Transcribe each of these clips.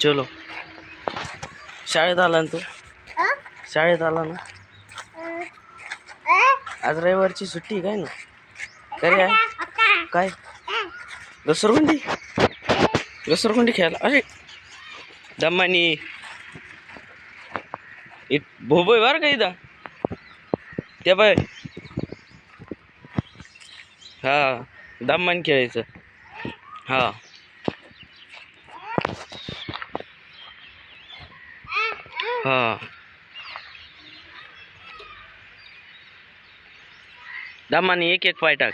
चलो शाळेत आला ना तू शाळेत आला ना आज रविवारची सुट्टी काय ना काय आहे काय घसरगुंडी खेळायला अरे दम्मानी भोबोय बर का इथं त्या बाय हा दम्मानी खेळायचं हा हा दम्मानी एक एक पाय टाक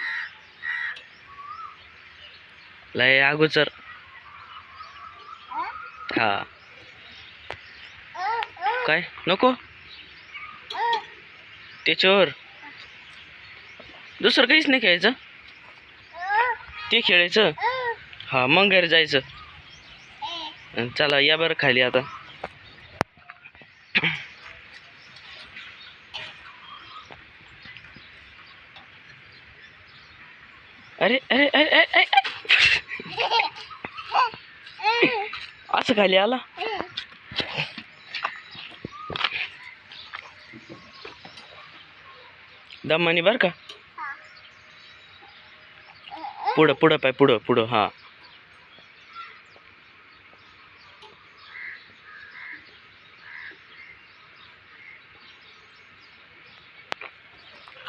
लय अगोदर हा काय नको त्याच्यावर दुसरं काहीच नाही खेळायचं ते खेळायचं हा मग घरी जायचं चला या बरं खाली आता अरे अरे अरे अरे असं खाली आला दम्मानी बर का पुढं पुढं पाय पुढं पुढं हा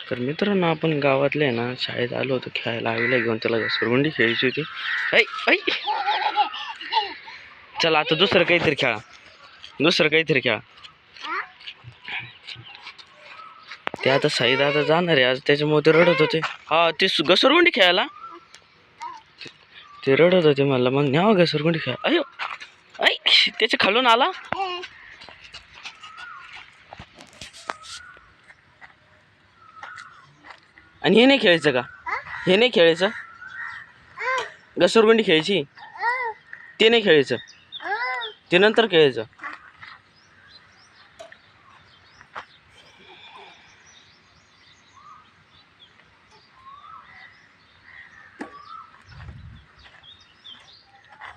तर मित्रांनो आपण गावातले ना शाळेत आलो होतो खेळायला आईला घेऊन त्याला घसरगुंडी खेळायची होती ऐ ऐ चला आता दुसरं काहीतरी खेळा ते आता साईद आता जाणार आहे आज त्याच्यामुळे ते रडत होते हा ते घसरगुंडी खेळायला ते रडत होते मला मग न्यावं घसरगुंडी खेळा अयो ऐ त्याच्या खालून आला आणि हे नाही खेळायचं का हे नाही खेळायचं घसरगुंडी खेळायची ते नाही खेळायचं ते नंतर खेळायचं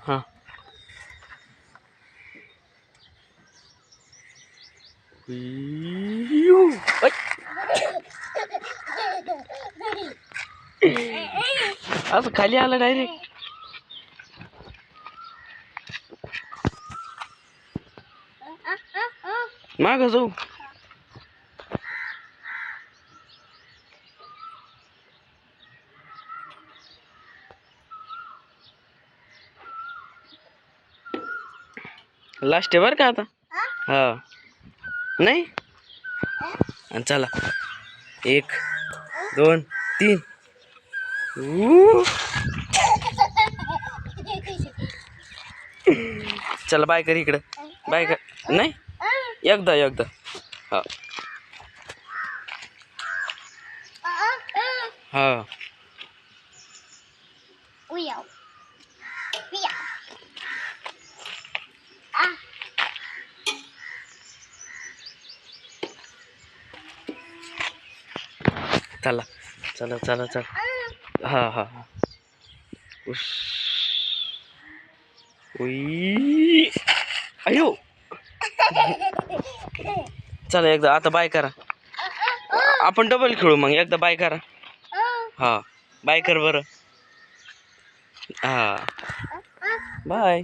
हां असं खाली आलं डायरेक्ट मागं जाऊ लास्ट आहे बरं का आता हा नाही चला 1 2 3 चला बाय कर इकडं बाय कर नाही एकदा हा हा चला चला चला चला हा हा हा उई अयो चला एकदा आता बाय करा आपण डबल खेळू मग एकदा बाय करा हा बाय कर बरं हा बाय